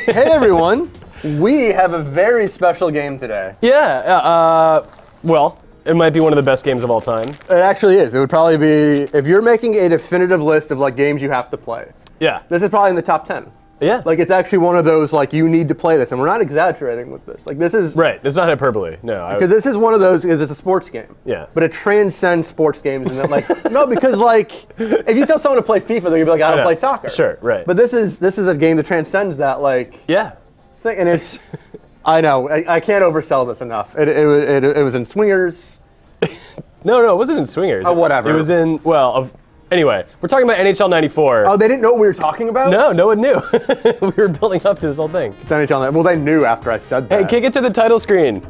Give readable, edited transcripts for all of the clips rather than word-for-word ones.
Hey everyone, we have a very special game today. Yeah, well, it might be one of the best games of all time. It actually is. It would probably be, if you're making a definitive list of like games you have to play. Yeah. This is probably in the top 10. Yeah. Like it's actually one of those like you need to play this, and we're not exaggerating with this. Like this is Right, it's not hyperbole, no. because this is one of those. It's a sports game. Yeah. But it transcends sports games, and that like no, because like if you tell someone to play FIFA, they're gonna be like, I don't play soccer. Sure, right. But this is a game that transcends that like Yeah. thing, and it's. I know. I can't oversell this enough. It was in Swingers. No, it wasn't in Swingers. Oh, whatever. It was in, anyway, we're talking about NHL 94. Oh, they didn't know what we were talking about? No one knew. We were building up to this whole thing. It's NHL. Well, they knew after I said that. Hey, kick it to the title screen.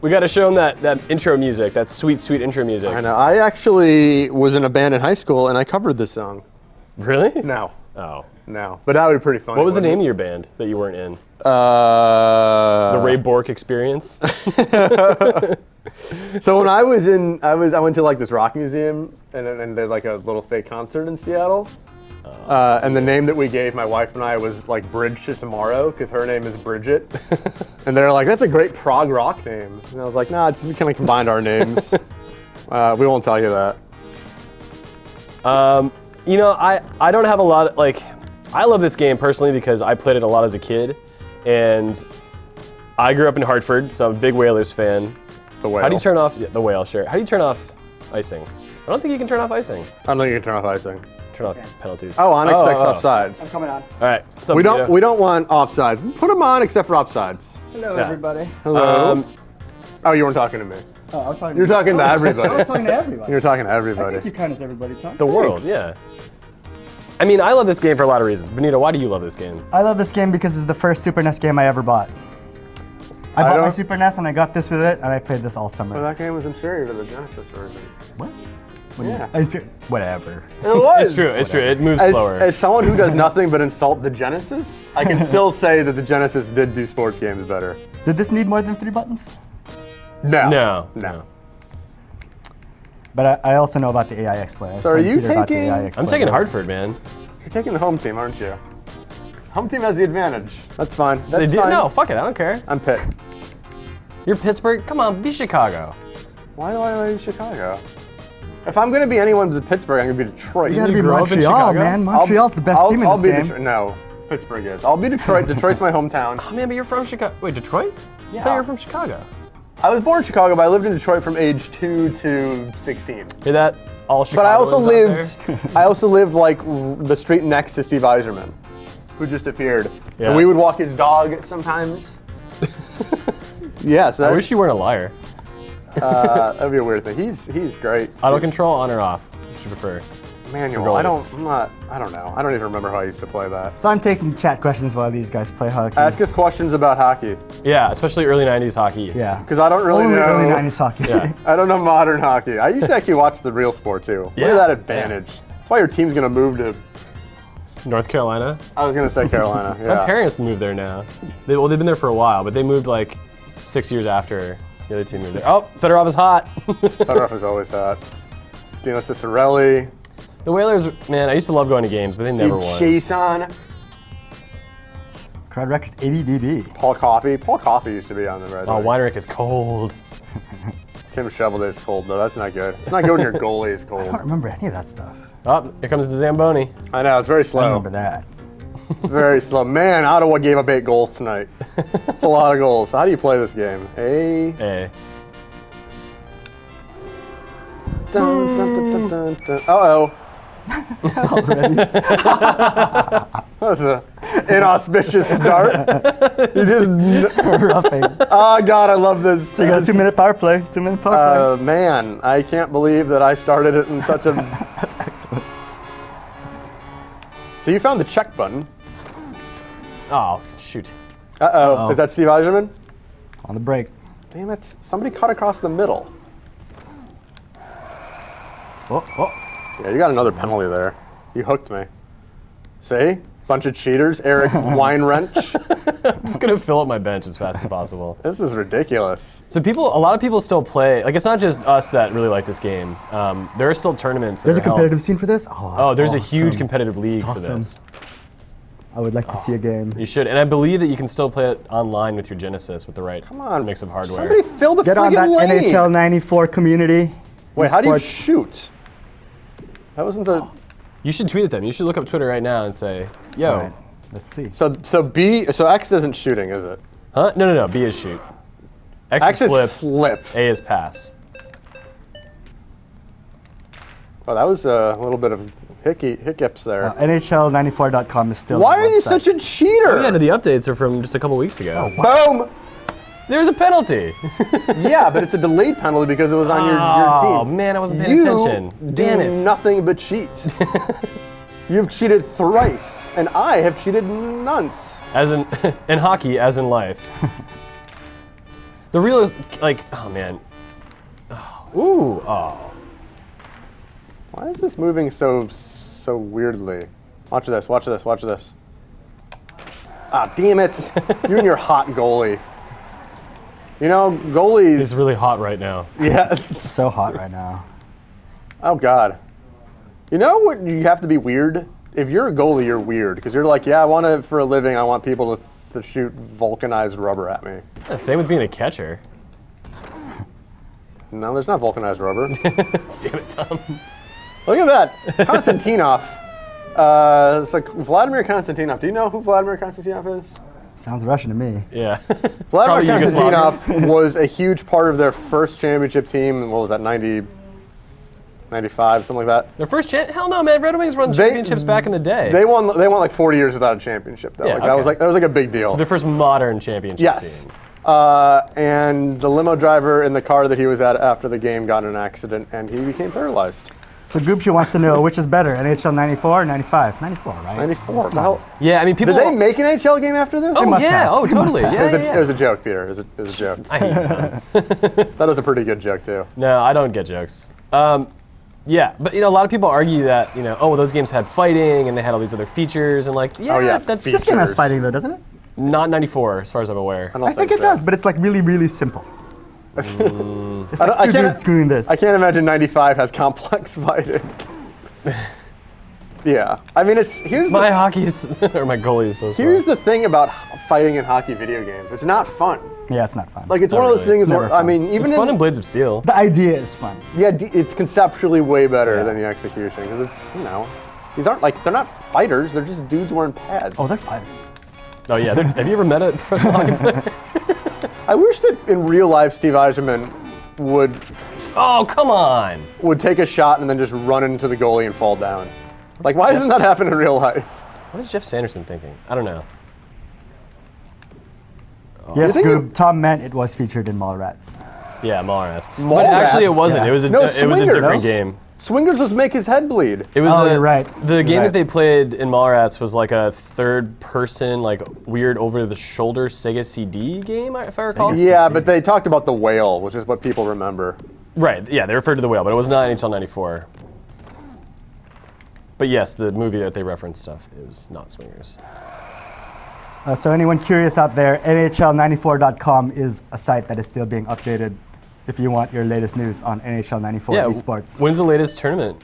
We got to show them that intro music, that sweet, sweet intro music. I know. I actually was in a band in high school, and I covered this song. Really? No. Oh. No. But that would be pretty funny. What was the name of your band that you weren't in? The Ray Bork Experience? So when I went to like this rock museum, and there's like a little fake concert in Seattle. And the name that we gave my wife and I was like Bridge to Tomorrow, because her name is Bridget. And they're like, that's a great prog rock name. And I was like, nah, just we kind of combined our names. We won't tell you that. You know, I don't have a lot of, like, I love this game personally because I played it a lot as a kid, and I grew up in Hartford, so I'm a big Whalers fan. The whale. How do you turn off, the whale, sure. How do you turn off icing? I don't think you can turn off icing. I don't think you can turn off icing. Turn off penalties. Oh, on except offsides. I'm coming on. All right. What's up, We Vito? don't want offsides. Put them on except for offsides. Hello, Yeah. everybody. Hello. Oh, you weren't talking to me. Oh, I was talking. You're talking to I everybody. was talking to everybody. You're talking to I everybody. think you count as everybody, Tom. The world, yeah. I mean, I love this game for a lot of reasons. Benito, why do you love this game? I love this game because it's the first Super NES game I ever bought. I bought my don't- Super NES and I got this with it, and I played this all summer. Well, that game was inferior to the Genesis version. What? Yeah. Whatever. It was. It's true, it's true. It moves As, slower. as someone who does nothing but insult the Genesis, I can still say that the Genesis did do sports games better. Did this need more than 3 buttons? No. No. But I also know about the AI Explorer. So are you Peter about the taking- AI I'm Explorer. taking Hartford, man. You're taking the home team, aren't you? Home team has the advantage. That's fine. That's They do? fine. No, fuck it, I don't care. I'm Pitt. You're Pittsburgh? Come on, be Chicago. Why do I like Chicago? If I'm going to be anyone but Pittsburgh, I'm going to be Detroit. You gotta be grow up in Montreal, Chicago? man. Montreal's the best team in this be game. No, Pittsburgh is. I'll be Detroit. Detroit's my hometown. Oh man, but you're from Chicago. Wait, Detroit? Yeah. I thought you were from Chicago. I was born in Chicago, but I lived in Detroit from age 2 to 16. Hear that? All But I also Chicagoans out lived, I also lived like the street next to Steve Eiserman, who just appeared. Yeah. And we would walk his dog sometimes. Yeah, so there. I that's, wish you weren't a liar. that'd be a weird thing. He's great. Auto control, on or off? What you prefer? Manual. Goalies. I don't know. I don't even remember how I used to play that. So I'm taking chat questions while these guys play hockey. Ask us questions about hockey, Yeah, especially early 90s hockey. Yeah. because I don't really Only know. early 90s hockey. Yeah. I don't know modern hockey. I used to actually watch the real sport too. Yeah. Look at that advantage. That's why your team's gonna move to. North Carolina? I was gonna say Carolina. My Yeah. parents moved there now. They've been there for a while, but they moved like 6 years after the other team moved there. Oh, Fedorov is hot. Fedorov is always hot. Dino Ciccarelli. The Whalers, man, I used to love going to games, but they never won. Chason. Crowd records 80 dB. Paul Coffey. Paul Coffey used to be on the Red Oh, Wings. Weinrich is cold. Tim Shovelday is cold though. That's not good. It's not good when your goalie is I cold. don't remember any of that stuff. Oh, here comes the Zamboni. I know, it's very I slow. remember that. Very slow. Man, Ottawa gave up 8 goals tonight. That's a lot of goals. How do you play this game? Hey. Hey. Dun, dun, dun, dun, dun, dun. Uh-oh. That was an inauspicious start. You just. Roughing. Oh, God, I love this. So you got a 2-minute power play. 2-minute power Man, I can't believe that I started it in such a. play. That's excellent. So you found the check button. Oh, shoot. Uh-oh. Uh-oh. Is that Steve Eiserman? On the break. Damn it. Somebody cut across the middle. Oh. Yeah, you got another penalty there. You hooked me. See? Bunch of cheaters. Eric Weinrench. I'm just gonna fill up my bench as fast as possible. This is ridiculous. So a lot of people still play, like it's not just us that really like this game. There are still tournaments. that There's a are held. competitive scene for this? Oh, Oh, there's a awesome. huge competitive league That's for awesome. this. I would like to see a game. You should, and I believe that you can still play it online with your Genesis with the right mix of hardware. Somebody fill the Get on that friggin' lane. NHL 94 community. Wait, how do you Esports. shoot? That wasn't the. You should tweet at them. You should look up Twitter right now and say, "Yo." All right, let's see. So X isn't shooting, is it? Huh? No. B is shoot. X is flip. A is pass. Oh, that was a little bit of hiccups there. NHL94.com is still. Why the are you website. such a cheater? Oh, yeah, no, the updates are from just a couple weeks ago. Boom! There's a penalty. Yeah, but it's a delayed penalty because it was on your Oh team. man, I wasn't paying attention. Damn do it. nothing but cheat. You've cheated thrice, and I have cheated nonce. As in in hockey, as in life. The real is like, oh man. Oh. Why is this moving so weirdly? Watch this. Ah, damn it! You and your hot goalie. You know, goalies. It's really hot right now. Yes. It's so hot right now. Oh God. You know what? You have to be weird. If you're a goalie, you're weird because you're like, yeah, I want to for a living. I want people to shoot vulcanized rubber at me. Yeah, same with being a catcher. No, there's not vulcanized rubber. Damn it, Tom. Look at that, Konstantinov. It's like Vladimir Konstantinov. Do you know who Vladimir Konstantinov is? Sounds Russian to me. Yeah. Vladimir Probably Konstantinov was a huge part of their first championship team. What was that, 90, 95, something like that? Their first hell no, man. Red Wings won championships back in the day. They won like 40 years without a championship, though. Yeah, Like, that was like a big deal. So their first modern championship Yes. team. And the limo driver in the car that he was at after the game got in an accident, and he became paralyzed. So Goopshu wants to know which is better, NHL 94 or 95? 94, right? 94. The hell? Yeah, I mean, people. Did they make an NHL game after this? Oh must yeah. have. Oh They must totally. have. Yeah, It was a joke, Peter. It was a joke. I hate Tom. That was a pretty good joke, too. No, I don't get jokes. Yeah, but a lot of people argue that oh, well, those games had fighting and they had all these other features and like yeah, that's This game has Features. fighting though, doesn't it? not 94 as far as I'm aware. don't I think it so. does, but it's like really, really simple. It's like two dudes doing this. I can't imagine 95 has complex fighting. Yeah, I mean, here's My hockey is or my goalie is so slow. here's the thing about fighting in hockey video games. It's not fun. Yeah, it's not fun. Like it's Not one of those really. things It's where never I fun. mean, even It's fun in Blades of Steel. the idea is fun. it's conceptually way better than the execution because it's these aren't like they're not fighters. They're just dudes wearing pads. Oh, they're fighters. Oh yeah, have you ever met a professional hockey player? I wish that in real life Steve Eisenman Oh come on! would take a shot and then just run into the goalie and fall down. Like, why doesn't Jeff's- that happen in real life? What is Jeff Sanderson thinking? I don't know. Yes, think Goob. Tom meant it was featured in Mallrats. Yeah, Mallrats. But Mallrats? actually, it wasn't. Yeah. It was a No, it was a Swingers. different game. Swingers was make his head bleed. It was Oh, you're right. The You're game right. that they played in Mallrats was like a third-person, like weird over-the-shoulder Sega CD game, if I recall. Sega Yeah, CD. but they talked about the whale, which is what people remember. Right. Yeah, they referred to the whale, but it was not NHL '94. But yes, the movie that they referenced stuff is not Swingers. So anyone curious out there, NHL94.com is a site that is still being updated if you want your latest news on NHL 94 Yeah. esports. When's the latest tournament?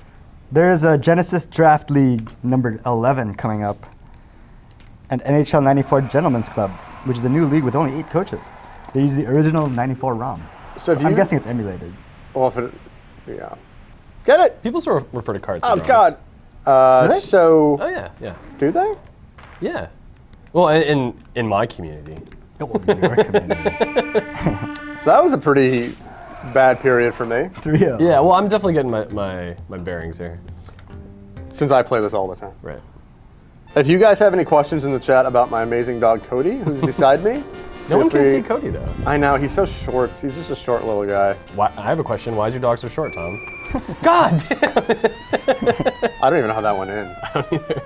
There is a Genesis Draft League number 11 coming up, and NHL 94 Gentlemen's Club, which is a new league with only 8 coaches. They use the original 94 ROM. So do I'm you- guessing it's emulated. Well, if it, yeah. Get it? People still refer to cards. Oh, as ROMs. God. Do they? So, Oh yeah, yeah, do they? yeah. Well, in my community. It will be your community. So that was a pretty bad period for me, 3-0. Yeah. Well, I'm definitely getting my bearings here. since I play this all the time. Right. If you guys have any questions in the chat about my amazing dog Cody, who's beside me, No one can free- see Cody though. I know, he's so short. He's just a short little guy. Why, I have a question. Why is your dog so short, Tom? God damn. I don't even know how that went in. I don't either.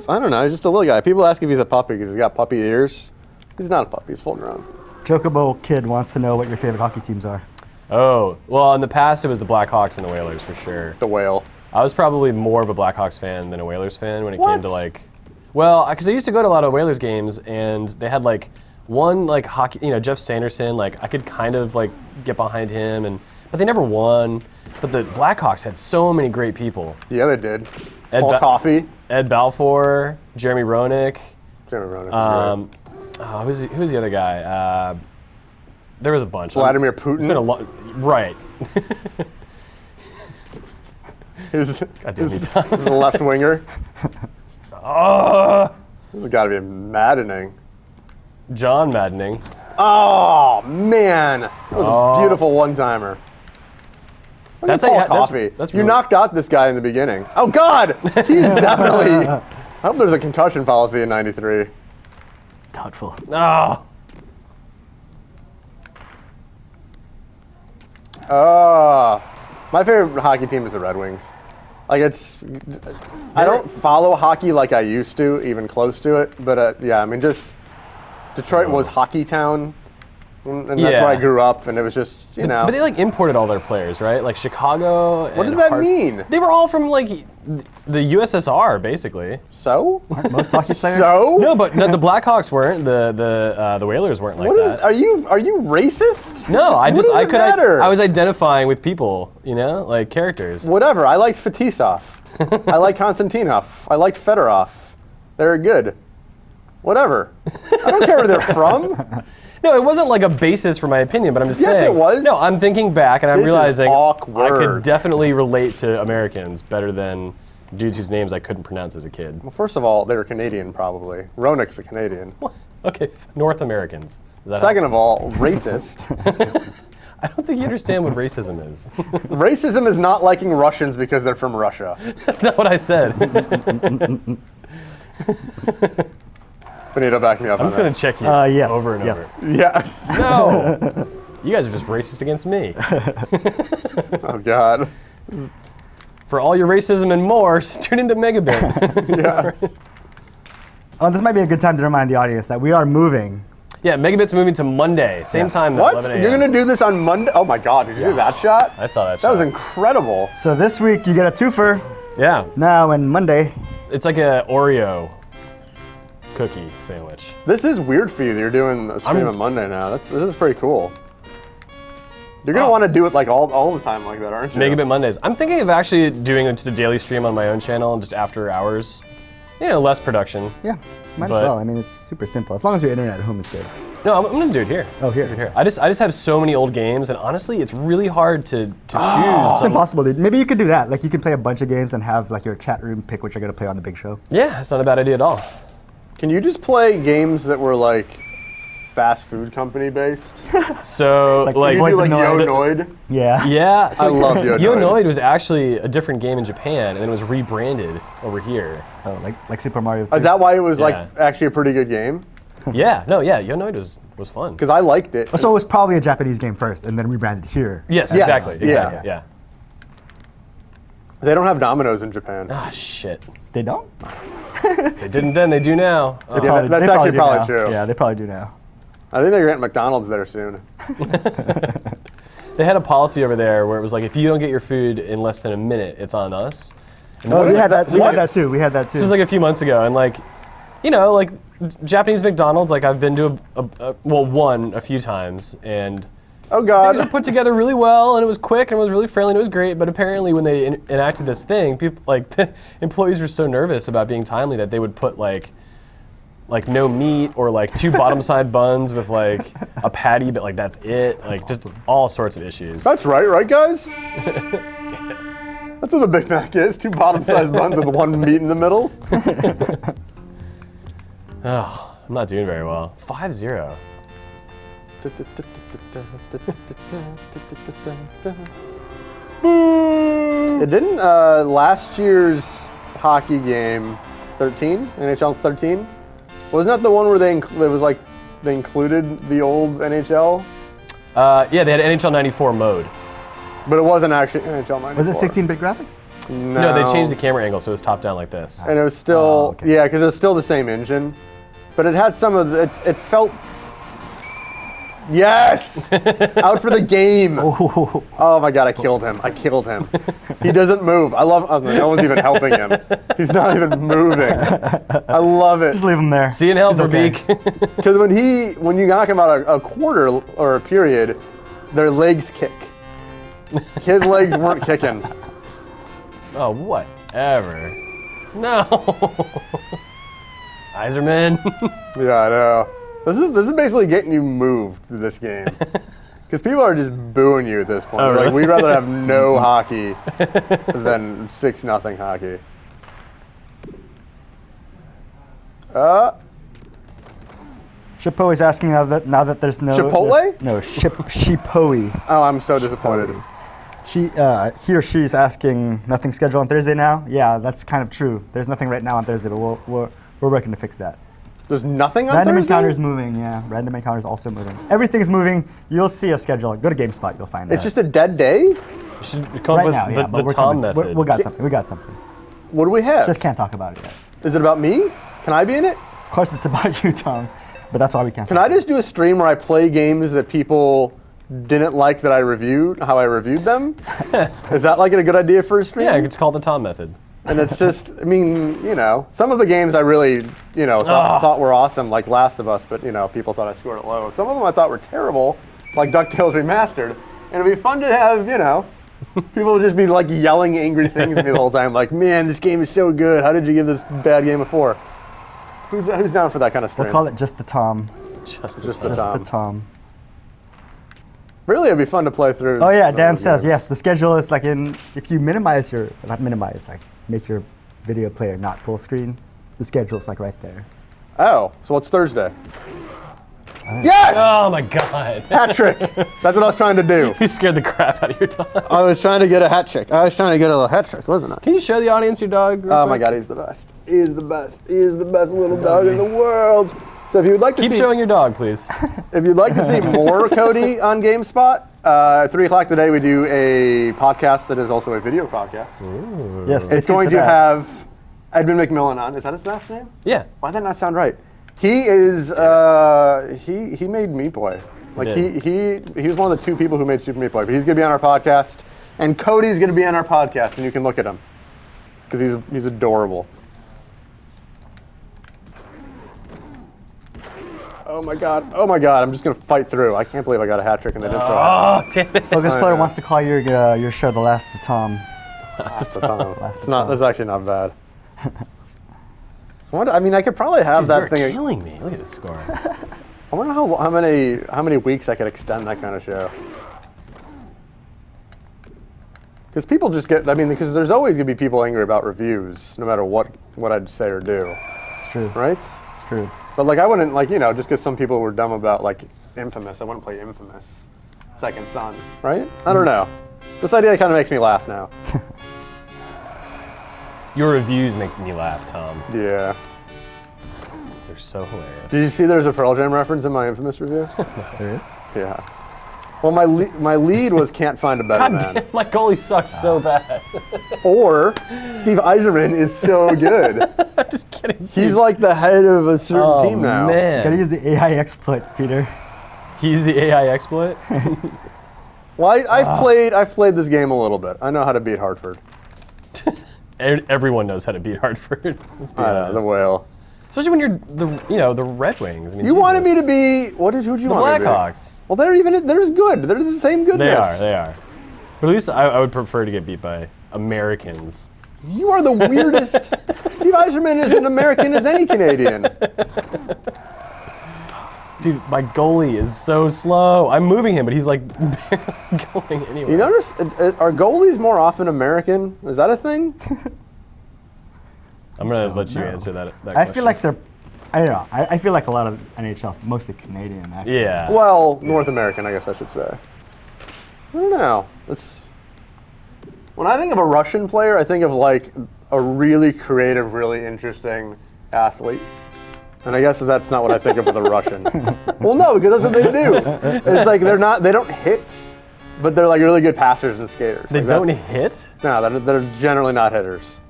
I don't know, he's just a little guy. People ask if he's a puppy because he's got puppy ears. He's not a puppy, he's full grown. Chocobo Kid wants to know what your favorite hockey teams are. Oh, well, in the past it was the Blackhawks and the Whalers for sure. The whale. I was probably more of a Blackhawks fan than a Whalers fan when it came to What? like, well, because I used to go to a lot of Whalers games and they had like one like hockey, Jeff Sanderson, like I could kind of like get behind him, but they never won. But the Blackhawks had so many great people. Yeah, they did. Paul Coffey. Ed Balfour, Jeremy Roenick. Jeremy Roenick. Who's the other guy? There was a bunch. Vladimir Putin. It's been a long. Right. He's Goddamn a left winger. This has got to be maddening. John Maddening. Oh man, that was a beautiful one-timer. That's Paul Coffey. That's you really, knocked out this guy in the beginning. Oh God, he's definitely. I hope there's a concussion policy in '93. Doubtful. Oh. My favorite hockey team is the Red Wings. Like I don't follow hockey like I used to, even close to it. But yeah, I mean, just Detroit was hockey town, and that's where I grew up, and it was just But they like imported all their players, right? Like Chicago. What does that mean? They were all from like the USSR, basically. So? Aren't most hockey players? So? No, but the Blackhawks weren't. The Whalers weren't like that. Are you racist? No, I does it matter? I was identifying with people, like characters. Whatever. I liked Fetisov. I like Konstantinov. I liked Fedorov. They're good. Whatever. I don't care where they're from. No, it wasn't like a basis for my opinion, but I'm just saying. Yes, it was. No, I'm thinking back and I'm This is realizing awkward. I could definitely relate to Americans better than dudes whose names I couldn't pronounce as a kid. Well, first of all, they were Canadian, probably. Roenick's a Canadian. Okay, North Americans. Is that Second of all, racist. I don't think you understand what racism is. Racism is not liking Russians because they're from Russia. That's not what I said. Benito, back me up. I'm just going to check you Yes. over and Yes. over. Yes. No. You guys are just racist against me. Oh, God. For all your racism and more, tune into Megabit. Yes. Oh, this might be a good time to remind the audience that we are moving. Yeah, Megabit's moving to Monday, same time. What? 11 a.m. You're going to do this on Monday? Oh, my God. Did you do that shot? I saw that That shot. was incredible. So this week you get a twofer Yeah. now and Monday. It's like a Oreo cookie sandwich. This is weird for you that you're doing a stream on Monday now. This is pretty cool. You're going to want to do it like all the time like that, aren't you? Megabit Mondays. I'm thinking of actually doing just a daily stream on my own channel, just after hours. Less production. Yeah, might as But- well. I mean, it's super simple. As long as your internet at home is good. No, I'm gonna do it here. Oh, here. Do it here. I just have so many old games, and honestly, it's really hard to choose. It's impossible, dude. Maybe you could do that. Like, you can play a bunch of games and have like your chat room pick what you're gonna play on the big show. Yeah, it's not a bad idea at all. Can you just play games that were like fast food company based? So Like, Can you Avoid do the like noise. Yo-Noid? Yeah. yeah, so I love Yo-Noid. Yo-Noid was actually a different game in Japan, and then it was rebranded over here. Oh, like Super Mario 2. Is that why it was like Yeah. actually a pretty good game? Yeah, no, yeah, Yo-Noid was fun. Because I liked it. So it was probably a Japanese game first, and then rebranded here. Yes, Yes. exactly, Yeah. yeah. They don't have Domino's in Japan. Ah, shit. They don't? They didn't then, they do now. Oh. Yeah, that's actually do probably now. true. Yeah, they probably do now. I think they're getting McDonald's there soon. They had a policy over there where it was like, if you don't get your food in less than a minute, it's on us. And Oh, we had that. We What? had that too. We had that too. This was like a few months ago, and like, like Japanese McDonald's, like I've been to one a few times, and Oh things were God. put together really well, and it was quick, and it was really friendly, and it was great. But apparently, when they enacted this thing, people the employees were so nervous about being timely that they would put like no meat or like 2 bottom side buns with like a patty, but like that's it. Like just all sorts of issues. That's right, guys? That's what the Big Mac is. 2 bottom-sized buns with 1 meat in the middle. Oh, I'm not doing very well. 5-0. It didn't last year's hockey game 13, NHL 13? Wasn't that the one where they included the old NHL? Yeah, they had NHL 94 mode. But it wasn't actually NHL 94. Was it 16-bit graphics? No, they changed the camera angle, so it was top down like this. And it was still, Oh, okay. yeah, because it was still the same engine. But it had some of the, it felt, yes! Out for the game. Oh my God, I killed him. He doesn't move. I love, no one's even helping him. He's not even moving. I love it. Just leave them there. See you in hell, It's okay. Verbeek. Because when you knock him out a quarter or a period, their legs kick. His legs weren't kicking. Oh, whatever. No. Iserman. Yeah, I know. This is basically getting you moved to this game. Because people are just booing you at this point. Oh, Like, really? we'd rather have no hockey than 6-0 hockey. Chipoe is asking now that there's no Chipotle? No, Chipoe. Oh, I'm so disappointed. He or she is asking nothing scheduled on Thursday now. Yeah, that's kind of true. There's nothing right now on Thursday, but we're working to fix that. There's nothing on Random Thursday? Encounter's moving, yeah. Random Encounter's also moving. Everything's moving. You'll see a schedule. Go to GameSpot, you'll find it. It's just a dead day? You should come up right with now, yeah. the Tom method. We got something. We got something. What do we have? Just can't talk about it yet. Is it about me? Can I be in it? Of course, it's about you, Tom. But that's why we can't. Can I just do a stream where I play games that people didn't like that I reviewed, how I reviewed them? Is that like a good idea for a stream? Yeah, it's called the Tom method. And it's just, I mean, you know, some of the games I really, you know, thought were awesome, like Last of Us, but, you know, people thought I scored it low. Some of them I thought were terrible, like DuckTales Remastered. And it'd be fun to have, you know, people would just be like yelling angry things at me the whole time, like, man, this game is so good. How did you give this bad game a 4? Who's down for that kind of stream? We'll call it just the Tom. Just Just the Tom. the Tom. Really, it'd be fun to play through. Oh yeah, some Dan of those says games. yes. The schedule is like if you minimize your not minimize like make your video player not full screen. The schedule's like right there. Oh, so what's Thursday? Yes! Oh my God. Hat trick. That's what I was trying to do. You scared the crap out of your dog. I was trying to get a hat trick. I was trying to get a little hat trick, wasn't I? Can you show the audience your dog? Real Oh my quick? God, he's the best. He is the best. He is the best little dog in the world. So if you would like to Keep see, showing your dog, please. if you'd like to see more Cody on GameSpot, at 3 o'clock today we do a podcast that is also a video podcast. Yes, stay It's tuned going for to that. have Edmund McMillan on. Is that his last name? Yeah. Why did that not sound right? He is. He made Meat Boy. Like he was one of the 2 people who made Super Meat Boy. But he's gonna be on our podcast, and Cody's gonna be on our podcast, and you can look at him because he's adorable. Oh my God! Oh my God! I'm just gonna fight through. I can't believe I got a hat trick and they didn't throw it. Oh, damn it. Focus I player know. wants to call your show the last of Tom. It's Last not. Tom. That's actually not bad. I mean, I could probably have Dude, that you're thing. killing me. Look at this score. I wonder how many weeks I could extend that kind of show. Because people just get. I mean, because there's always gonna be people angry about reviews, no matter what I'd say or do, It's true. right? It's true. But like, I wouldn't like just because some people were dumb about like Infamous, I wouldn't play Infamous Second Son, right? I don't know. This idea kind of makes me laugh now. Your reviews make me laugh, Tom. Yeah. They're so hilarious. Did you see there's a Pearl Jam reference in my Infamous review? There is. Yeah. Well, my lead was Can't Find a Better God Man. damn, my goalie sucks so bad. Or Steve Yzerman is so good. I'm just kidding. He's like the head of a certain Oh, team now. man. Gotta use the AI exploit, Peter. He's the AI exploit? Well, I've played this game a little bit. I know how to beat Hartford. Everyone knows how to beat Hartford. Let's be honest. The whale. Especially when you're the Red Wings. I mean, You wanted me Jesus. to be who'd you the want me to be? Blackhawks. Well, they're as good. They're the same goodness. They are. But at least I would prefer to get beat by Americans. You are the weirdest. Steve Yzerman is an American as any Canadian. Dude, my goalie is so slow. I'm moving him, but he's like barely going anywhere. You notice, are goalies more often American? Is that a thing? I'm gonna let you know. answer that I question. feel like they're. I don't know. I feel like a lot of NHL's mostly Canadian. Actually. Yeah. Well, North American, I guess I should say. I don't know. When I think of a Russian player, I think of like a really creative, really interesting athlete. And I guess that's not what I think of with a Russian. Well, no, because that's what they do. It's like they don't hit, but they're like really good passers and skaters. They Like, don't that's- hit? No, they're generally not hitters.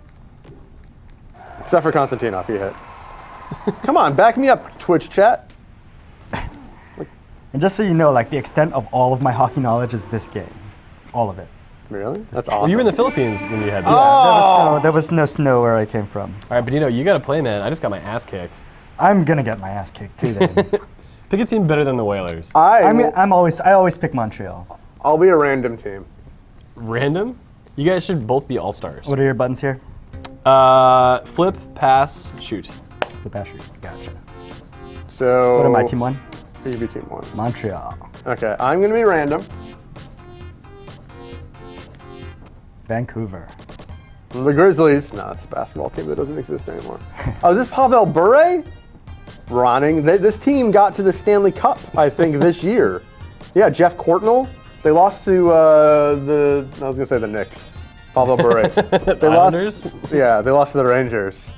Except for Konstantinov, he hit. Come on, back me up, Twitch chat. And just so you know, like the extent of all of my hockey knowledge is this game, all of it. Really? That's Well, awesome. you were in the Philippines when you had this. Oh! There was no snow where I came from. All right, but you got to play, man. I just got my ass kicked. I'm gonna get my ass kicked too. Then. Pick a team better than the Whalers. I always pick Montreal. I'll be a random team. Random? You guys should both be all-stars. What are your buttons here? Flip, pass, shoot. The pass shoot. Gotcha. So. What am I, team 1? You be team 1. Montreal. Okay, I'm gonna be random. Vancouver. The Grizzlies. No, it's a basketball team that doesn't exist anymore. Oh, is this Pavel Bure? Roenick. This team got to the Stanley Cup, I think, this year. Yeah, Jeff Courtnall. They lost to I was gonna say the Knicks. Pavel Bure. They Islanders? Yeah, they lost to the Rangers.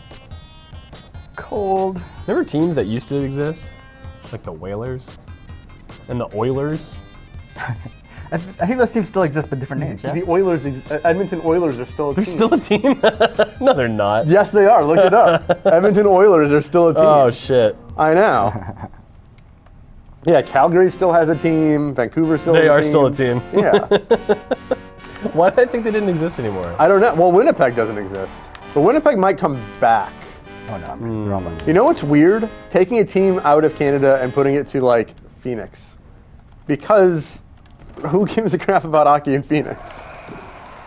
Cold. Remember teams that used to exist? Like the Whalers? And the Oilers? I think those teams still exist, but different names. Yeah. The Oilers, Edmonton Oilers are still a team. They're still a team? No, they're not. Yes, they are. Look it up. Edmonton Oilers are still a team. Oh, shit. I know. Yeah, Calgary still has a team. Vancouver still has a team. They are still a team. Yeah. Why did I think they didn't exist anymore? I don't know. Well, Winnipeg doesn't exist. But Winnipeg might come back. Oh no, they're all on. You know what's weird? Taking a team out of Canada and putting it to, like, Phoenix. Because who gives a crap about hockey in Phoenix?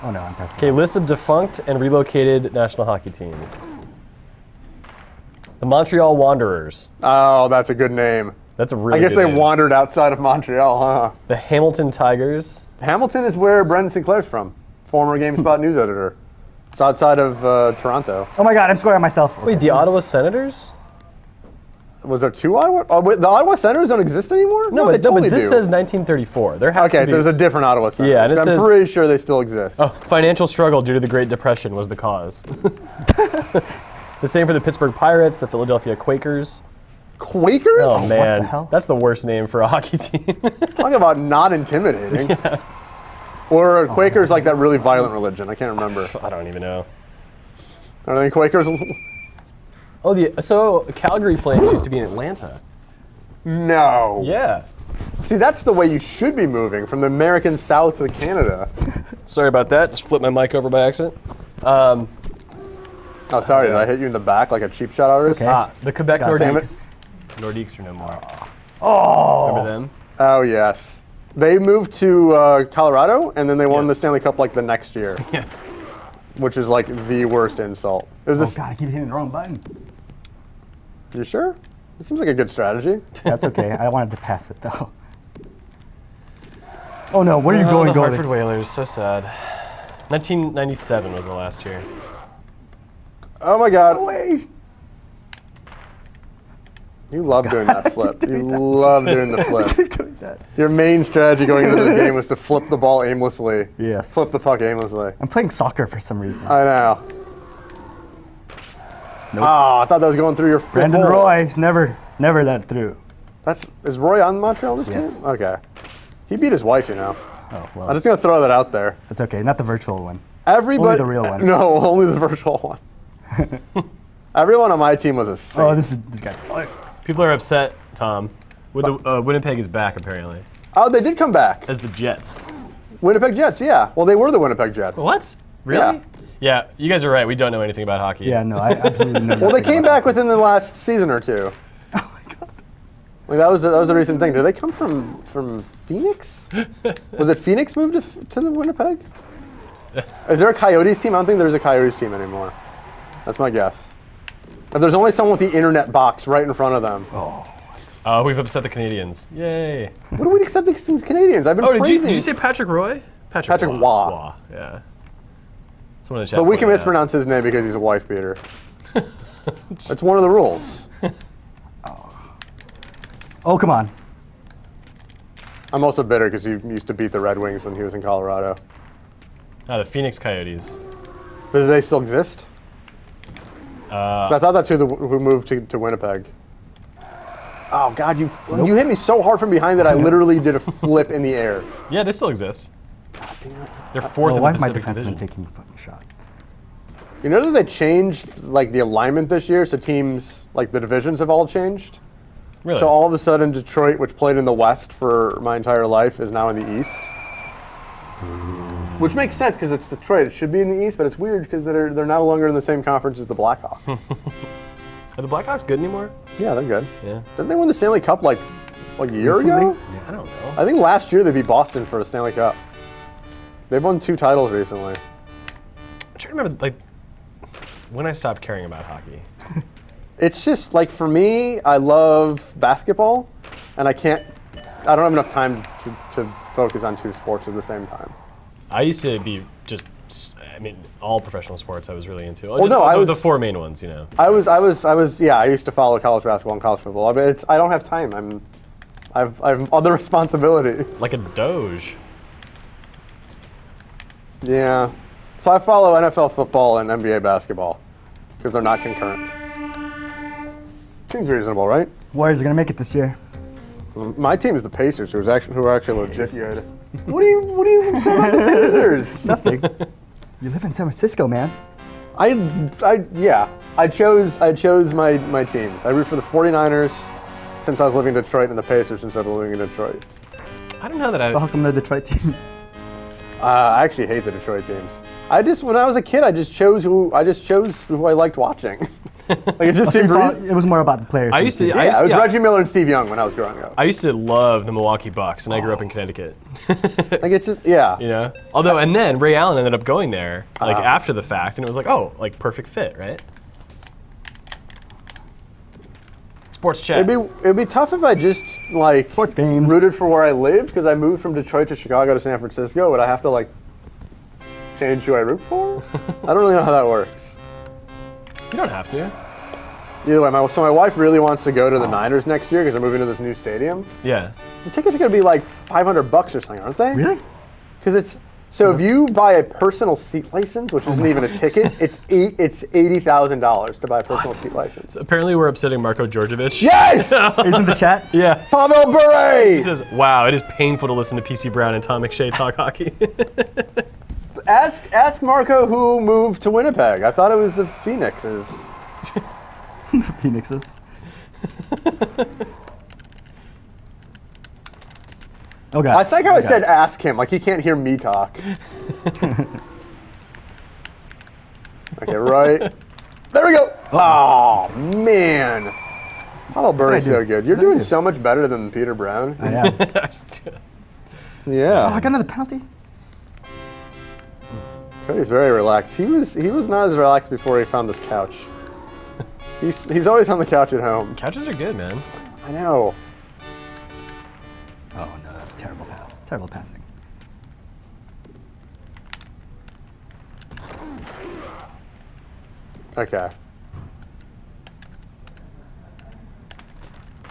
Oh no, I'm past. Okay, list of defunct and relocated national hockey teams. The Montreal Wanderers. Oh, that's a good name. That's a really I guess good they name. wandered outside of Montreal, huh? The Hamilton Tigers. Hamilton is where Brendan Sinclair's from, former GameSpot news editor. It's outside of Toronto. Oh my God, I'm scoring on myself. Wait, the Ottawa Senators? Was there 2 Ottawa? Oh, wait, the Ottawa Senators don't exist anymore? No, they but totally this do. says 1934. There has Okay, to be. so there's a different Ottawa Senators. Yeah, and it I'm says- pretty sure they still exist. Oh, financial struggle due to the Great Depression was the cause. The same for the Pittsburgh Pirates, the Philadelphia Quakers. Quakers? Oh man, hell? that's the worst name for a hockey team. Talk about not intimidating. Or Quakers like that really violent religion. I can't remember. I don't even know. I think Quakers. Oh, so Calgary Flames used to be in Atlanta. No. Yeah. See, that's the way you should be moving from the American South to Canada. Sorry about that. Just flipped my mic over by accident. Oh, sorry. Did I hit you in the back like a cheap shot artist? okay. The Quebec God damn it. Nordiques. Nordiques are no more. Oh. Remember them? Oh, yes. They moved to Colorado, and then they won the Yes. Stanley Cup like the next year. Yeah. Which is like the worst insult. It was Oh this, God, I keep hitting the wrong button. You sure? It seems like a good strategy. That's okay. I wanted to pass it though. Oh no, where are you going, the Hartford goalie? Whalers, so sad. 1997 was the last year. Oh my God. Away. You love doing that flip. You love doing the flip. Keep doing that. Your main strategy going into this game was to flip the ball aimlessly. Yes. Flip the puck aimlessly. I'm playing soccer for some reason. I know. Nope. Oh, I thought that was going through your fifth Brandon hole. Roy never let through. Is Roy on Montreal this Yes. team? Okay. He beat his wife, you know. Oh well, I'm just gonna throw that out there. that's okay. Not the virtual one. Everybody. the real one. No, only the virtual one. Everyone on my team was a saint. Oh, this guy's. People are upset, Tom. Winnipeg is back, apparently, Oh, they did come back. as the Jets. Winnipeg Jets, yeah. Well, they were the Winnipeg Jets. What? Really? Yeah, you guys are right. We don't know anything about hockey. Yeah, no, I absolutely know. Well, they nothing came about back within the last season or two. Oh my God. Like, that was a recent thing. Did they come from Phoenix? Was it Phoenix moved to the Winnipeg? Is there a Coyotes team? I don't think there's a Coyotes team anymore. That's my guess. If there's only someone with the internet box right in front of them. Oh, we've upset the Canadians. Yay. What do we accept the Canadians? I've been Oh, did praising. you say Patrick Roy? Patrick Waugh. Yeah. Someone in the chat But we pointed can out. mispronounce his name because he's a wife beater. It's one of the rules. Oh, come on. I'm also bitter because he used to beat the Red Wings when he was in Colorado. Ah, the Phoenix Coyotes. Do they still exist? So I thought that's who moved to Winnipeg. Oh God, you hit me so hard from behind that I literally did a flip in the air. Yeah, they still exist. They're fourth in Why the is my Pacific defenseman Division. taking a fucking shot? You know that they changed like the alignment this year, so teams like the divisions have all changed. Really? So all of a sudden, Detroit, which played in the West for my entire life, is now in the East. Which makes sense because it's Detroit. It should be in the East, but it's weird because they're no longer in the same conference as the Blackhawks. Are the Blackhawks good anymore? Yeah, they're good. Yeah. Didn't they win the Stanley Cup like a year Recently? ago? Yeah, I don't know. I think last year they beat Boston for a Stanley Cup. They've won 2 titles recently. I'm trying to remember, like, when I stopped caring about hockey. It's just like for me, I love basketball, and I don't have enough time to focus on two sports at the same time. I used to be just, all professional sports I was really into. Well, no, I was the four main ones, you know. I used to follow college basketball and college football. I don't have time. I have other responsibilities. Like a doge. Yeah. So I follow NFL football and NBA basketball because they're not concurrent. Seems reasonable, right? Warriors are gonna make it this year. My team is the Pacers, who are actually legit good. What do you say about the Pacers? Nothing. You live in San Francisco, man. I chose my teams. I root for the 49ers since I was living in Detroit, and the Pacers since I was living in Detroit. I don't know that So how come the Detroit teams? I actually hate the Detroit teams. When I was a kid, I just chose who I liked watching. Like it just seemed It was more about the players. I used to. it was Reggie Miller and Steve Young when I was growing up. I used to love the Milwaukee Bucks, and I grew up in Connecticut. Like it's just you know. Although, and then Ray Allen ended up going there after the fact, and it was like perfect fit, right? Sports chat. It'd be tough if I just Sports games. rooted for where I lived because I moved from Detroit to Chicago to San Francisco. Would I have to change who I root for? I don't really know how that works. You don't have to. Either way, my wife really wants to go to the Niners next year because they're moving to this new stadium. Yeah. The tickets are going to be like $500 or something, aren't they? Really? Because if you buy a personal seat license, which isn't even a ticket, it's $80,000 to buy a personal seat license. Apparently, we're upsetting Marko Djordjevic. Yes! Isn't the chat? Yeah. Pavel Bure! He says, "Wow, it is painful to listen to PC Brown and Tom McShay talk hockey." Ask Marco who moved to Winnipeg. I thought it was the Phoenixes. The Phoenixes. Oh God. I like how I said ask him, like he can't hear me talk. Okay, right. There we go. Oh, man. Pavel Bure is so good. You're doing so much better than Peter Brown. I am. Yeah. Oh, I got another penalty. Cody's very relaxed. He was not as relaxed before he found this couch. He's always on the couch at home. Couches are good, man. I know. Oh no, that's a terrible pass. Terrible passing. Okay.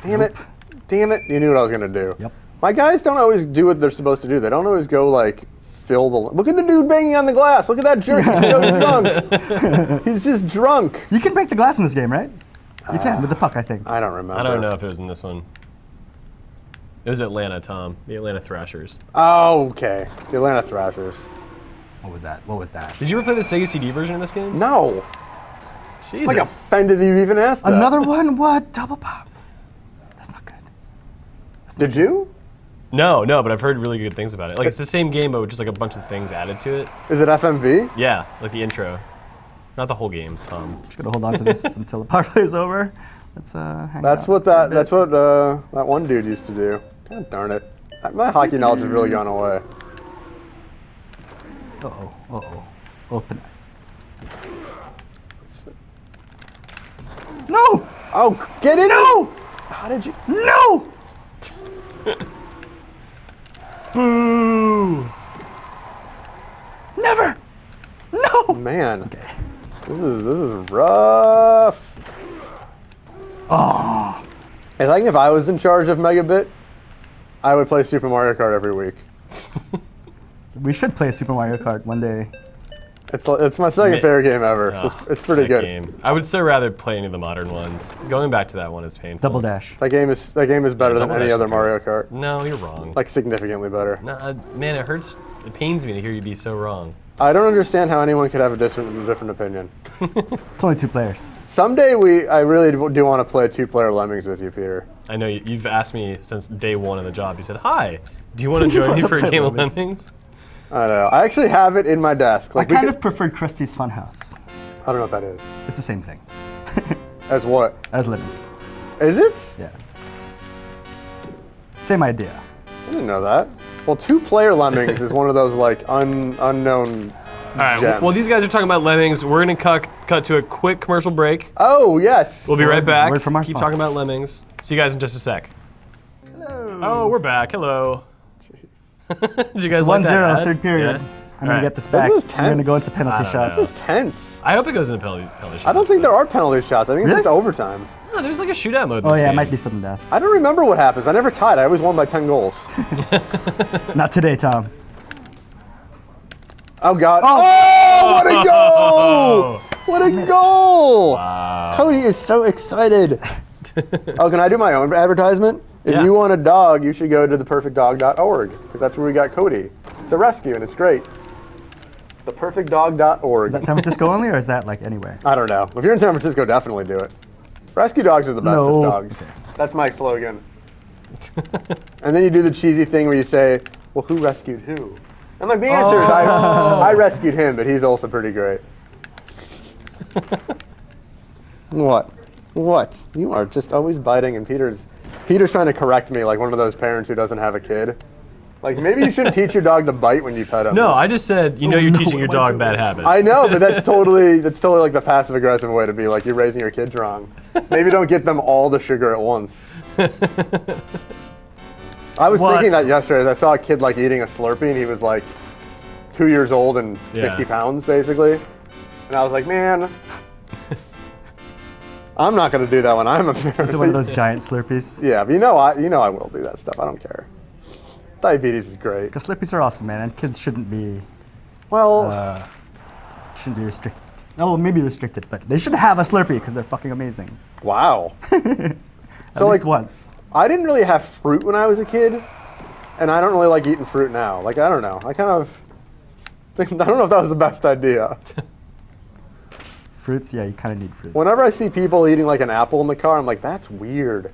Damn it. Damn it. You knew what I was going to do. Yep. My guys don't always do what they're supposed to do. They don't always go fill the... Look at the dude banging on the glass. Look at that jerk. He's so drunk. He's just drunk. You can break the glass in this game, right? You can with the puck, I think. I don't remember. I don't know if it was in this one. It was Atlanta, Tom. The Atlanta Thrashers. Oh, okay. The Atlanta Thrashers. What was that? What was that? Did you ever play the Sega CD version of this game? No. Jesus. I'm offended that you even asked that. Another one? What? Double pop. That's not good. Did you? No, but I've heard really good things about it. It's the same game, but with just a bunch of things added to it. Is it FMV? Yeah, like the intro. Not the whole game, Tom. Just gonna hold on to this until the power play is over. Let's hang That's out what for a that bit. one dude used to do. God darn it. My hockey knowledge has really gone away. Uh-oh. Open ice. No! Oh, get in! No! How did you? No! Boo! Never! No! Man, Okay. this is rough. Oh. I think if I was in charge of Megabit, I would play Super Mario Kart every week. We should play Super Mario Kart one day. It's my second favorite game ever. So it's pretty That good. game. I would so rather play any of the modern ones. Going back to that one is painful. Double Dash. That game is better than Double any Dash other is Mario Kart. No, you're wrong. Like significantly better. No, man, it hurts. It pains me to hear you be so wrong. I don't understand how anyone could have a different opinion. It's only 2 players. Someday I really do want to play 2-player Lemmings with you, Peter. I know you've asked me since day one of the job. You said, "Hi, do you want to join me for a play game of Lemmings? Lemmings?" I know. I actually have it in my desk. I kind of preferred Krusty's Funhouse. I don't know what that is. It's the same thing As what? as Lemmings. Is it? Yeah. Same idea. I didn't know that. Well, 2-player Lemmings is one of those unknown All right. Gems. Well, these guys are talking about lemmings. We're gonna cut to a quick commercial break. Oh, yes. We'll be right back. word from our Keep sponsor. talking about lemmings. See you guys in just a sec. Hello. Oh, we're back. Hello. Jeez. Did you guys It's like 1-0, that? third period. Yeah? I'm going Alright. to get this back. is I'm going to go tense. into penalty I don't shots. know. This is tense. I hope it goes into penalty shots. I don't think there are penalty shots. I think it's Really? just overtime. No, there's like a shootout mode. In Oh, this yeah, it game. might be sudden death. I don't remember what happens. I never tied. I always won by 10 goals. Not today, Tom. Oh, God. Oh, what a goal! What a goal! Wow. Cody is so excited. Oh, can I do my own advertisement? If Yeah. you want a dog, you should go to theperfectdog.org because that's where we got Cody. It's a rescue and it's great. Theperfectdog.org. Is that San Francisco only, or is that like anywhere? I don't know. If you're in San Francisco, definitely do it. Rescue dogs are the bestest No. dogs. Okay. That's my slogan. And then you do the cheesy thing where you say, well, who rescued who? And like the answer is I rescued him, but he's also pretty great. What? What? You are just always biting, and Peter's trying to correct me like one of those parents who doesn't have a kid. Like, maybe you shouldn't teach your dog to bite when you pet him. No, I just said, you know, Oh, you're no, teaching your what dog do bad I- habits. I know, but that's totally like the passive aggressive way to be like, you're raising your kids wrong. Maybe don't get them all the sugar at once. I was What? thinking that yesterday. I saw a kid like eating a Slurpee, and he was like 2 years old and 50 Yeah. pounds basically. And I was like, man, I'm not going to do that when I'm a parent. Is it one of those giant Slurpees? Yeah, but you know I will do that stuff. I don't care. Diabetes is great. Because Slurpees are awesome, man, and kids shouldn't be Well, restricted. No, well, maybe restricted, but they should have a Slurpee because they're fucking amazing. wow. At So, least like, once. I didn't really have fruit when I was a kid, and I don't really like eating fruit now. Like, I don't know. I kind of think, I don't know if that was the best idea. Fruits, yeah, you kind of need fruits. Whenever I see people eating like an apple in the car, I'm like, that's weird.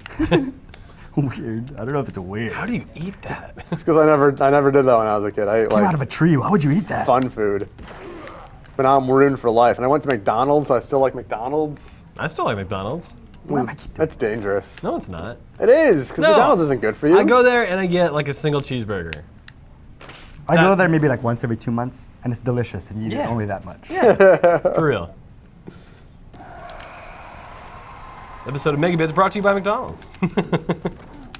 Weird. I don't know if it's weird. How do you eat that? Just because I never did that when I was a kid. I ate Came out like of a tree. Why would you eat that? fun food. But now I'm ruined for life. And I went to McDonald's, so I still like McDonald's. I still like McDonald's. Why am I keep doing That's dangerous. No, it's not. It is, because No. McDonald's isn't good for you. I go there and I get like a single cheeseburger. I go there maybe like once every 2 months, and it's delicious, and you eat Yeah. only that much. Yeah, for real. Episode of Megabit's brought to you by McDonald's.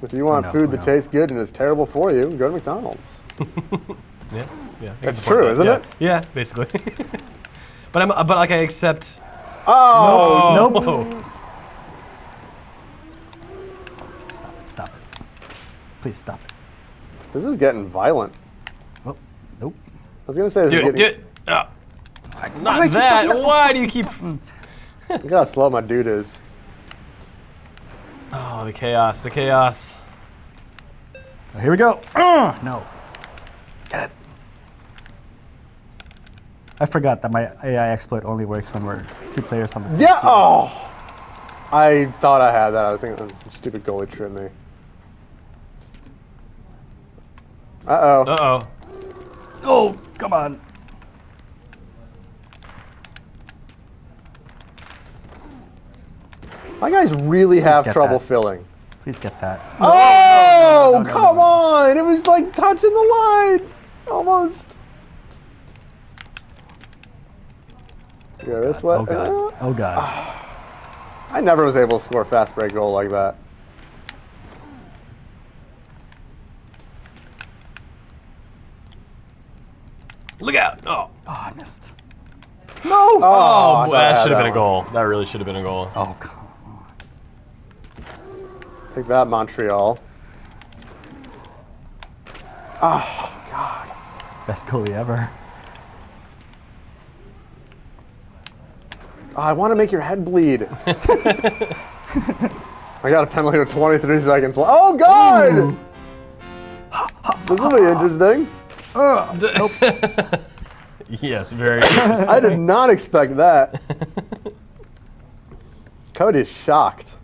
If you want I know, food I that know. tastes good and is terrible for you, go to McDonald's. Yeah, yeah. I That's can support true, that. isn't Yeah. it? Yeah, basically. but like I accept. Oh, Nope. Oh. Stop it. Please stop it. this is getting violent. Oh, nope. I was gonna say this Dude, is getting. dude. Why do I Not keep that. pressing it? Why do you keep? Look how slow my dude is. Oh, the chaos. The chaos. Oh, here we go. No. Get it. I forgot that my AI exploit only works when we're 2 players on the same Yeah. team. Oh, I thought I had that. I was thinking, stupid goalie tripped me. Uh oh. Uh-oh. Oh, come on. My guys really have get trouble that. filling. Please get that. Oh, no, come no. on! It was like touching the line, almost. Go this way. Oh, God. Oh, God. I never was able to score a fast break goal like that. Look out. Oh. Oh, I missed. No! Oh, I thought I that had should have been a one. goal. That really should have been a goal. Oh, come on. Take that, Montreal. Oh, God. Best goalie ever. Oh, I want to make your head bleed. I got a penalty with 23 seconds left. Oh, God! This will be interesting. Yes, very interesting. I did not expect that. Cody's shocked.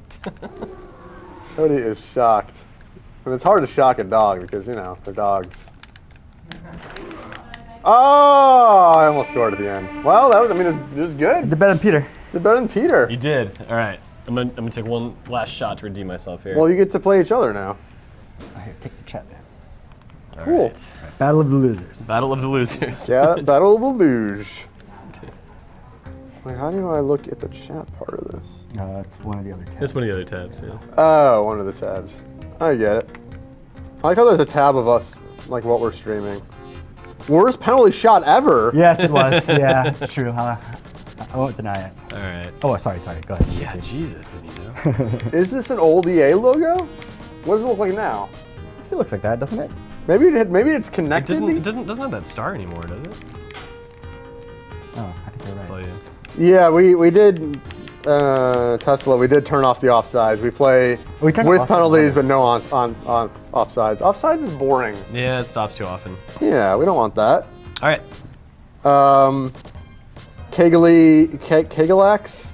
Cody is shocked. And it's hard to shock a dog because, you know, they're dogs. Oh, I almost scored at the end. Well, that was, I mean, it was good. The better than Peter. Did better than Peter. You did. All right. I'm gonna take one last shot to redeem myself here. Well, you get to play each other now. Oh, here, take the chat there. Cool. right. Battle of the Losers. Battle of the losers. Yeah, Battle of the Luge. Wait, how do I look at the chat part of this? That's one of the other tabs. That's one of the other tabs. Yeah. Oh, one of the tabs. I get it. I like how there's a tab of us, like what we're streaming. Worst penalty shot ever. Yes, it was. Yeah, it's true. I won't deny it. All right. Oh, sorry. Go ahead. Yeah, Jesus, Benito. Is this an old EA logo? What does it look like now? It still looks like that, doesn't it? Maybe it's It connected. doesn't have that star anymore, does it? Oh, I think you're right. That's all you. Yeah, we did Tesla. We did turn off the offsides. We play We turned with off penalties, the- but no on offsides. Offsides is boring. Yeah, it stops too often. Yeah, we don't want that. All right. Kegelax?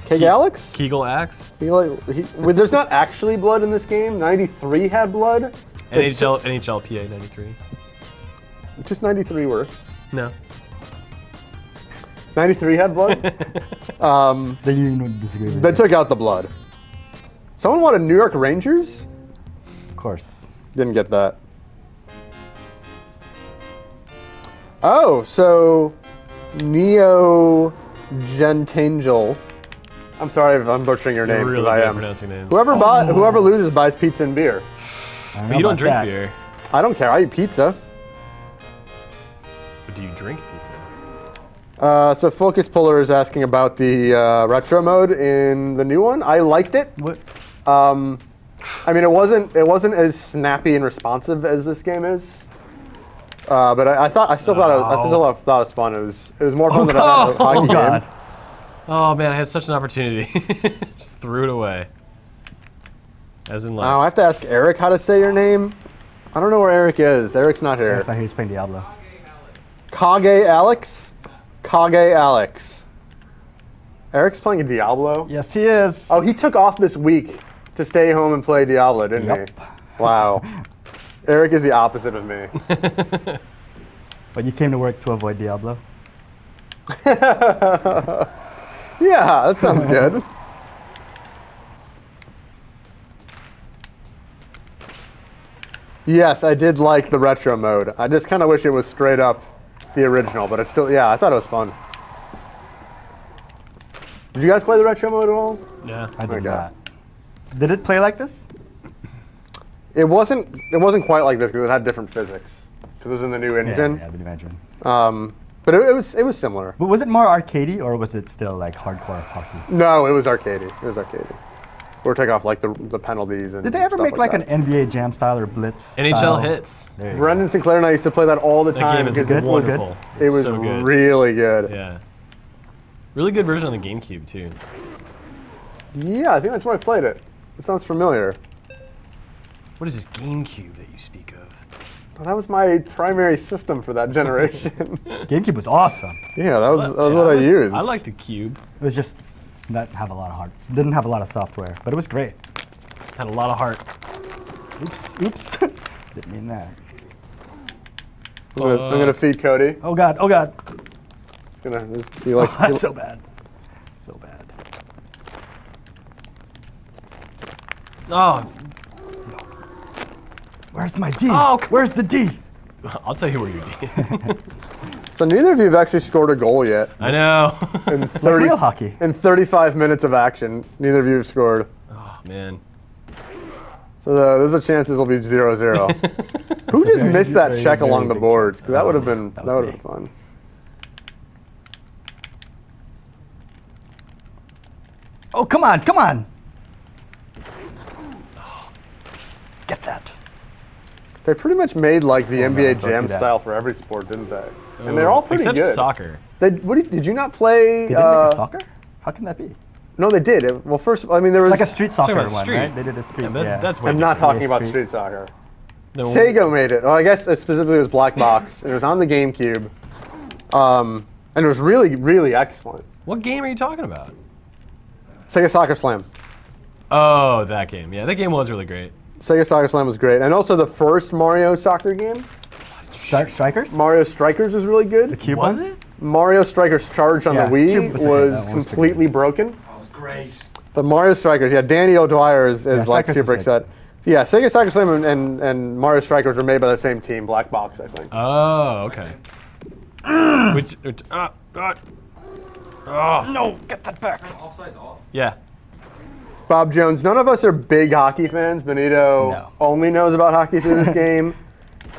Kegalax? Kegel axe. There's not actually blood in this game. 93 had blood. NHLPA 93. Just 93 works. No. 93 had blood. The union disagree with They you. took out the blood. Someone wanted New York Rangers? Of course. Didn't get that. Oh, so Neo Gentangel. I'm sorry if I'm butchering your name, You're because really I good at am. pronouncing names. Whoever loses buys pizza and beer. I But you don't drink that. beer. I don't care. I eat pizza. But do you drink pizza? So Focus Puller is asking about the retro mode in the new one. I liked it. What? I mean, it wasn't as snappy and responsive as this game is. But I still thought it was fun. It was more fun than a hockey God. game. Oh man, I had such an opportunity. Just threw it away. As in like. I have to ask Eric how to say your name. I don't know where Eric is. Eric's not here. Eric's not here. He's playing Diablo. Kage Alex? Kage Alex. Eric's playing a Diablo? Yes, he is. Oh, he took off this week to stay home and play Diablo, didn't Yep. he? Wow. Eric is the opposite of me. But you came to work to avoid Diablo. Yeah, that sounds good. Yes, I did like the retro mode. I just kind of wish it was straight up the original, but it's still, yeah, I thought it was fun. Did you guys play the retro mode at all? Yeah. I did Okay. not. Did it play like this? It wasn't quite like this because it had different physics because it was in the new engine. Yeah, the new engine. But it was similar. But was it more arcadey or was it still like hardcore hockey? No, it was arcadey. It was arcadey. Or take off like the penalties and. Did they ever stuff make like that. an NBA Jam style or Blitz? NHL style? hits. There you go. Brendan Sinclair and I used to play that all the That time game is because good. it was wonderful. it It's was so good. really good. Yeah. Really good version on the GameCube too. Yeah, I think that's where I played it. It sounds familiar. What is this GameCube that you speak of? Well, that was my primary system for that generation. GameCube was awesome. Yeah, that was what I used. I like the cube. It was just didn't have a lot of hard. Didn't have a lot of software, but it was great. Had a lot of heart. Oops. Didn't mean that. I'm gonna feed Cody. Oh God. Oh God. He likes. That's so bad. So bad. Oh, Where's my D? Oh, come Where's the D? I'll tell you where you did. So neither of you have actually scored a goal yet. I know. In 30, real hockey. In 35 minutes of action, neither of you have scored. Oh man. So there's a chance this will be 0-0. Who just missed that very, check very along the big boards? 'Cause that would have me. been That was me. fun. Oh, come on. Come on. Get that. They pretty much made like the Oh, no, NBA don't Jam do that. style for every sport, didn't they? And they're all pretty Except good. soccer. Did you not play? They didn't make a soccer? How can that be? No, they did. Well, first, I mean, there was. Like a street soccer about one, street. right? They did a street. Yeah, that's way I'm not different. talking about Street. street soccer. No, Sega made it. Well, I guess specifically it was Black Box, and it was on the GameCube. And it was really, really excellent. What game are you talking about? Sega Soccer Slam. Oh, that game. Yeah, that game was really great. Sega Soccer Slam was great, and also the first Mario soccer game, Strikers? Mario Strikers, was really good. Cube Was one? it? Mario Strikers Charge on Yeah, the Wii Cube was okay. was That one was completely broken. That was great. But Mario Strikers, yeah, Danny O'Dwyer is like Strikers super was good. excited. Yeah, Sega Soccer Slam and Mario Strikers were made by the same team, Black Box, I think. Oh, okay. No, get that back. Offside's off. Yeah. Bob Jones, none of us are big hockey fans. Benito No. only knows about hockey through this game.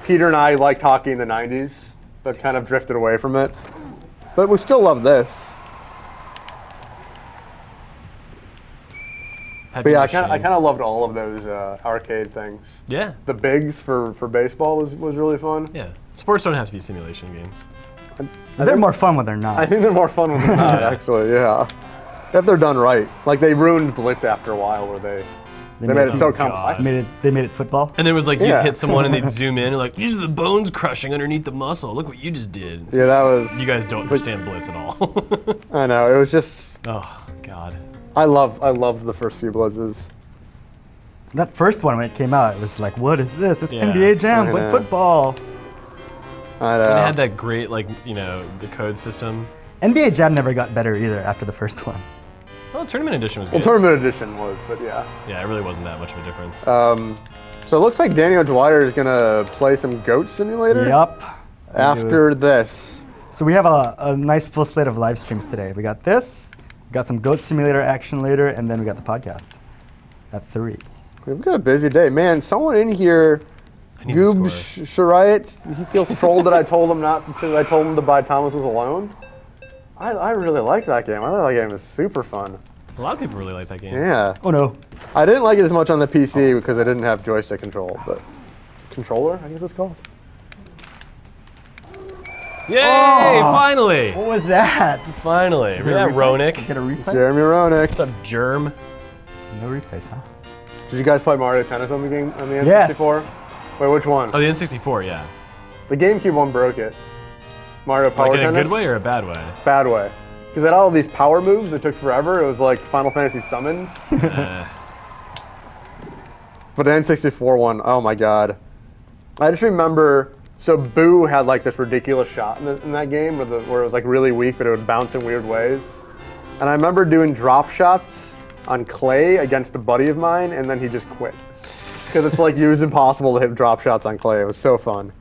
Peter and I liked hockey in the 90s, but kind of drifted away from it. But we still love this. But yeah, I kind of loved all of those arcade things. Yeah. The bigs for baseball was really fun. Yeah. Sports don't have to be simulation games. They're more fun when they're not. I think they're more fun when they're not, actually, yeah. If they're done right. Like, they ruined Blitz after a while where they made it so complex. They made it football. And there was like, Yeah. you'd hit someone and they'd zoom in and like, these are the bones crushing underneath the muscle. Look what you just did. Yeah, that was... You guys don't understand Blitz at all. I know, it was just... Oh, God. I loved the first few Blitzes. That first one when it came out, it was like, what is this? It's Yeah. NBA Jam, I but know. football. I know. And it had that great, like, you know, the code system. NBA Jam never got better either after the first one. Well, Tournament Edition was Well, good. Tournament Edition was, but yeah. Yeah, it really wasn't that much of a difference. So it looks like Daniel Dwyer is gonna play some Goat Simulator Yup. after this. So we have a nice full slate of live streams today. We got this, we got some Goat Simulator action later, and then we got the podcast at 3. We've got a busy day, man. Someone in here, I need to Goob score. Shariat, he feels trolled that I told him to buy Thomas Was Alone. I really like that game. I thought that game was super fun. A lot of people really like that game. Yeah. Oh no. I didn't like it as much on the PC because I didn't have joystick control, but controller, I guess it's called. Yay! Oh. Finally! What was that? Finally. Is Yeah, it a replay? Roenick. Get a replay? Jeremy Roenick. What's up, Germ? No replays, huh? Did you guys play Mario Tennis on the game on the N64? Yes. Wait, which one? Oh, the N64, yeah. The GameCube one broke it. Mario Power Like in Tennis. a good way or a bad way? Bad way. Because it had all these power moves that took forever. It was like Final Fantasy summons. But the N64 one, oh my god. I just remember, so Boo had like this ridiculous shot in that game where it was like really weak, but it would bounce in weird ways. And I remember doing drop shots on clay against a buddy of mine, and then he just quit. Because it's like, it was impossible to hit drop shots on clay. It was so fun.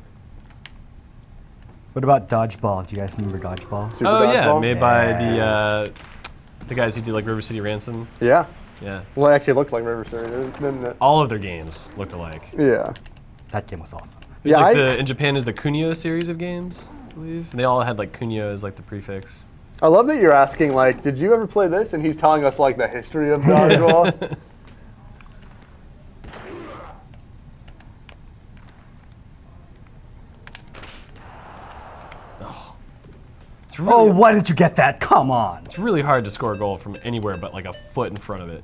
What about Dodgeball? Do you guys remember Dodgeball? Super Oh, yeah, Dodgeball? made by the guys who did like River City Ransom. Yeah. Yeah. Well, it actually looked like River City, didn't it? All of their games looked alike. Yeah. That game was awesome. It was Yeah, like I- in Japan is the Kunio series of games, I believe. And they all had like Kunio as like the prefix. I love that you're asking, like, did you ever play this? And he's telling us, like, the history of dodgeball. It's really, Oh, why did you get that? Come on. it's really hard to score a goal from anywhere but like a foot in front of it.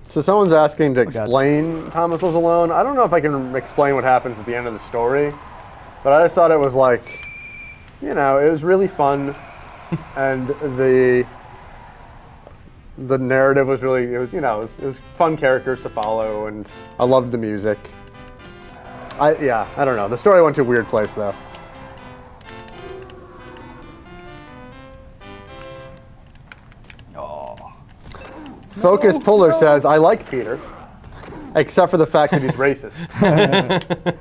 So someone's asking to God. explain Thomas Was Alone. I don't know if I can explain what happens at the end of the story, but I just thought it was like, you know, it was really fun, and the narrative was really, it was, you know, it was fun characters to follow, and I loved the music. I don't know. The story went to a weird place though. Focus Puller says, I like Peter, except for the fact that he's racist.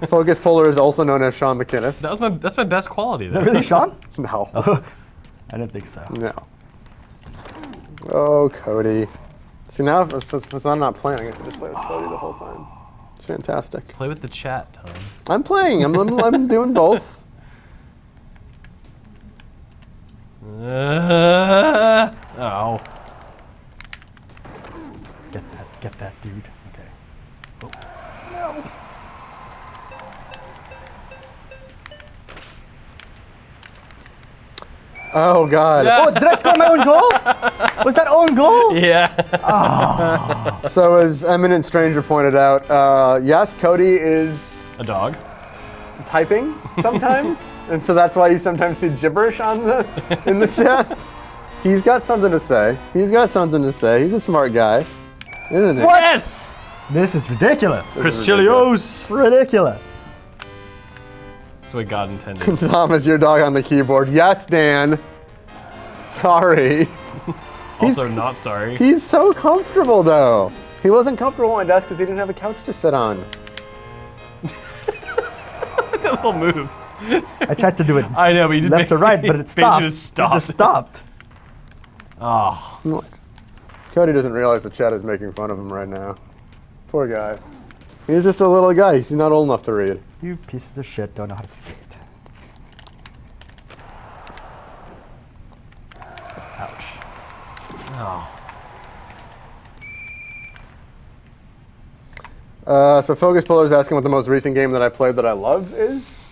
Focus Puller is also known as Sean McInnes. That's my best quality Is that though. really Sean? No, I didn't think so. no. Oh, Cody. See, now since I'm not playing, I get to just play with Cody the whole time. It's fantastic. Play with the chat, Tom. I'm playing. I'm doing both. Oh. Get that, dude. Okay. Oh, God. Yeah. Oh, did I score my own goal? Was that own goal? Yeah. So as Eminent Stranger pointed out, yes, Cody is A dog. typing sometimes, and so that's why you sometimes see gibberish in the chat. He's got something to say. He's a smart guy, isn't he? What? Yes! This is ridiculous. Chris Chilios! Ridiculous. That's what God intended. Thomas, your dog on the keyboard. Yes, Dan. Sorry. Also not sorry. He's so comfortable though. He wasn't comfortable on my desk because he didn't have a couch to sit on. That little move. I tried to do it I know, but you just left to right, but it stopped. It just stopped. Oh. What? Cody doesn't realize the chat is making fun of him right now. Poor guy. He's just a little guy. He's not old enough to read. You pieces of shit don't know how to skate. Ouch. Oh. So Focus Puller is asking what the most recent game that I played that I love is.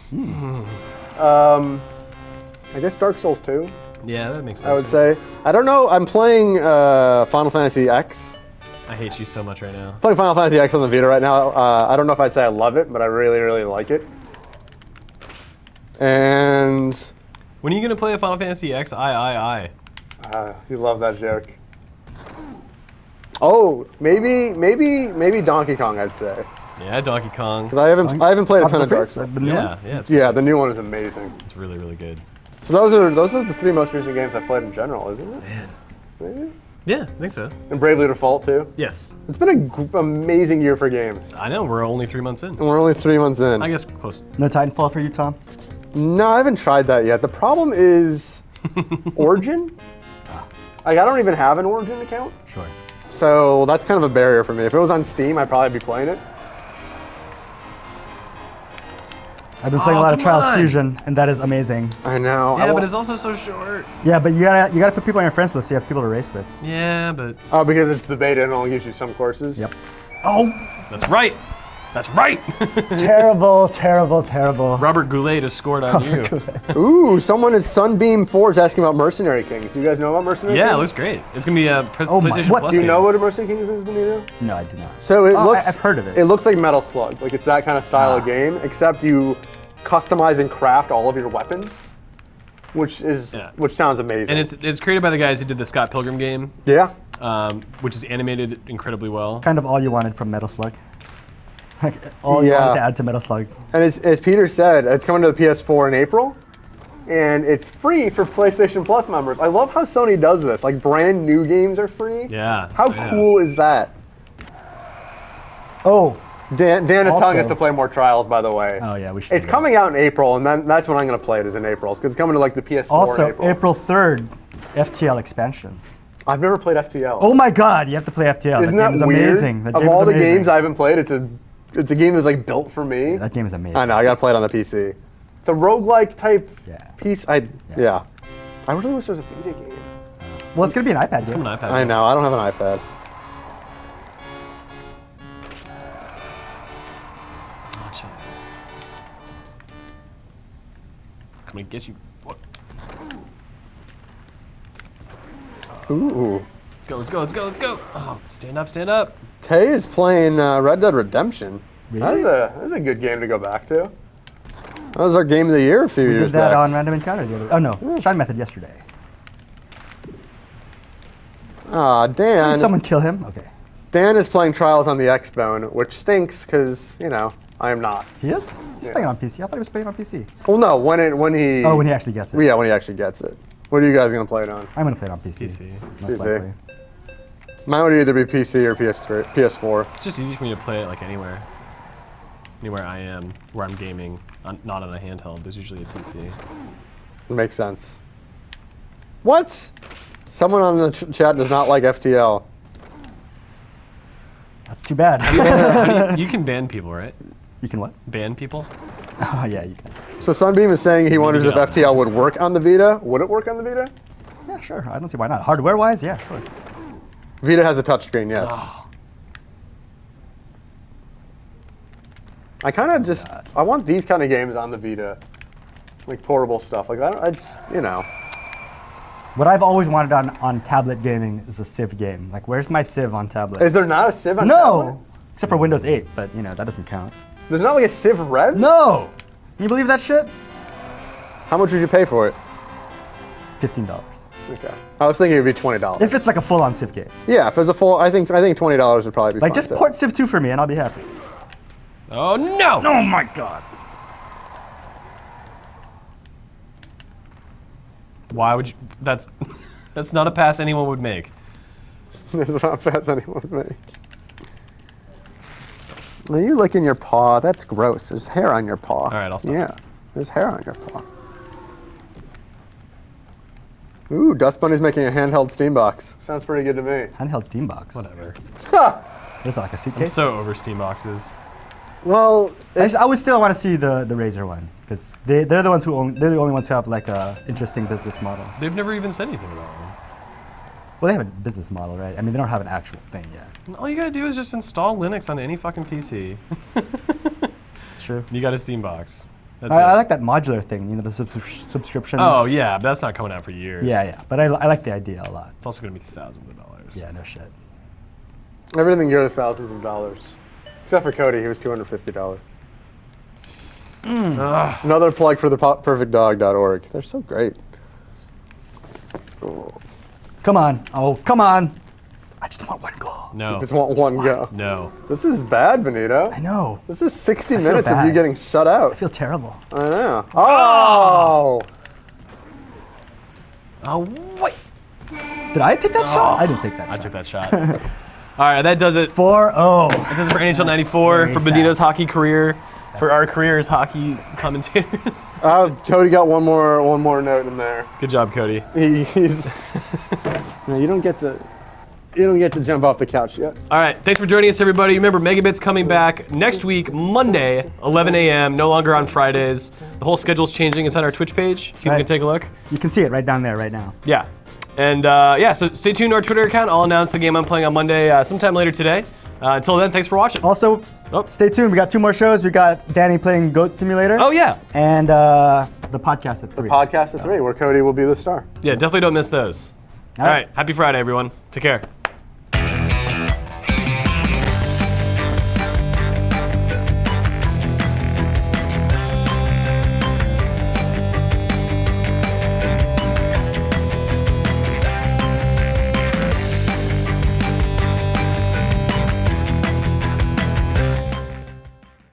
I guess Dark Souls 2. Yeah, that makes sense. I would say. I don't know. I'm playing Final Fantasy X. I hate you so much right now. Playing Final Fantasy X on the Vita right now. I don't know if I'd say I love it, but I really, really like it. And When are you gonna play a Final Fantasy X? you love that joke. Oh, maybe Donkey Kong, I'd say. Yeah, Donkey Kong. Because I haven't played a ton of Dark Freeze? Souls. The new one? Yeah, it's Yeah, the new one is amazing. it's really, really good. So those are the 3 most recent games I've played in general, isn't it? Man. Maybe? Yeah, I think so. And Bravely Default too. Yes. It's been an amazing year for games. I know, we're only 3 months in. And we're only 3 months in. I guess close. No Titanfall for you, Tom? No, I haven't tried that yet. The problem is Origin. Like, I don't even have an Origin account. Sure. So that's kind of a barrier for me. If it was on Steam, I'd probably be playing it. I've been playing a Oh, lot of come Trials on. Fusion, and that is amazing. I know. Yeah, but it's also so short. Yeah, but you gotta put people on your friends list so you have people to race with. Yeah, but Oh, because it's the beta and it only gives you some courses? Yep. oh, that's right. That's right. Terrible, terrible, terrible. Robert Goulet just scored on you. Ooh, someone is Sunbeam 4 is asking about Mercenary Kings. Do you guys know about Mercenary Yeah, it Kings? looks great. It's gonna be a Oh my- PlayStation what? Plus Do you game. know what a Mercenary Kings is, Benito? No, I do not. So it Oh, looks. I've heard of it. It looks like Metal Slug. Like it's that kind of style of game, except you customize and craft all of your weapons, which sounds amazing. And it's created by the guys who did the Scott Pilgrim game, yeah. which is animated incredibly well. Kind of all you wanted from Metal Slug. Like, all you wanted to add to Metal Slug. And as Peter said, it's coming to the PS4 in April, and it's free for PlayStation Plus members. I love how Sony does this. Like brand new games are free. Yeah. How yeah. cool is that? Oh. Dan is telling us Also- to play more Trials, by the way. Oh, yeah, we should It's do that. coming out in April, and then that's when I'm going to play it, is in April. Because it's coming to like the PS4 Also, in April. April 3rd, FTL expansion. I've never played FTL. Oh my god, you have to play FTL. Isn't that that game is weird? amazing. That Of game all is the amazing. games I haven't played, it's a game that's like built for me. That game is amazing. I know, I got to play it on the PC. It's a roguelike type Yeah. piece. Yeah. I really wish there was a Vita game. Well, it's going to be an iPad It's game. coming on iPad. I know, I don't have an iPad. Oh, child. Can we get you? What? Ooh. Let's go, let's go, let's go, let's go. Oh, stand up, stand up. Tay is playing Red Dead Redemption. Really? That's a good game to go back to. That was our game of the year a few We years did that back. on Random Encounter the other. Oh no, Shine Method yesterday. Aw, Did Dan. someone kill him? Okay. Dan is playing Trials on the Xbone, which stinks because, you know, I am not. He is? He's Yeah. playing on PC. I thought he was playing on PC. Well, no, when he... Oh, when he actually gets it. Yeah, when he actually gets it. What are you guys going to play it on? I'm going to play it on PC. PC. Most PC. likely. Mine would either be PC or PS4. It's just easy for me to play it like anywhere. Anywhere I am, where I'm gaming, not on a handheld. There's usually a PC. Makes sense. What? Someone on the chat does not like FTL. That's too bad. You can ban people, right? You can what? Ban people? Oh yeah, you can. So Sunbeam is saying he wonders if yeah. FTL would work on the Vita. Would it work on the Vita? Yeah, sure. I don't see why not. Hardware-wise, yeah, sure. Vita has a touchscreen, yes. Oh. I kind of just, I want these kind of games on the Vita. Like portable stuff. Like, I just, you know. What I've always wanted on tablet gaming is a Civ game. Like, where's my Civ on tablet? Is there not a Civ on tablet? No! Except for Windows 8, but you know, that doesn't count. There's not like a Civ Rev? No! Can you believe that shit? How much would you pay for it? $15. Okay. I was thinking it would be $20. If it's like a full-on Civ game. Yeah, if it's a full, I think $20 would probably be Like, fine, just too. port Civ 2 for me and I'll be happy. Oh no! Oh my god. Why would you? That's not a pass anyone would make. This is not fast anyone would make. Are you licking your paw? That's gross. There's hair on your paw. All right, I'll stop. Yeah, there's hair on your paw. Ooh, Dust Bunny's making a handheld steam box. Sounds pretty good to me. Handheld steam box. Whatever. There's like a I'm suitcase. so over steam boxes. Well, I would still want to see the Razer one because they're the ones who they're the only ones who have like a interesting business model. They've never even said anything about them. Well, they have a business model, right? I mean, they don't have an actual thing yet. All you gotta do is just install Linux on any fucking PC. It's true. You got a Steam box. That's I it. like that modular thing, you know, the subscription. Oh yeah, but that's not coming out for years. Yeah, but I like the idea a lot. It's also gonna be thousands of dollars. Yeah, no shit. everything goes thousands of dollars. Except for Cody, he was $250. Another plug for the perfectdog.org. They're so great. Oh. Come on. Oh, come on. I just want one goal. No. Just want one go. No. This is bad, Benito. I know. This is 60 feel minutes of you bad. getting shut I out. feel terrible. I know. Oh! Oh wait. Did I take that shot? I didn't take that shot. I took that shot. All right, that does it. 4-0. That does it for NHL '94, very for Benito's hockey career, for our career as hockey commentators. Cody got one more note in there. Good job, Cody. He's. No, you don't get to jump off the couch yet. All right, thanks for joining us, everybody. Remember, Megabit's coming back next week, Monday, 11 a.m., no longer on Fridays. The whole schedule's changing. It's on our Twitch page, so you can take a look. You can see it right down there right now. Yeah. And so stay tuned to our Twitter account. I'll announce the game I'm playing on Monday sometime later today. Until then, thanks for watching. Also, stay tuned. We got 2 more shows. We got Danny playing Goat Simulator. Oh, yeah. And the podcast at 3. Podcast at 3, where Cody will be the star. Yeah, definitely don't miss those. All right. Happy Friday, everyone. Take care.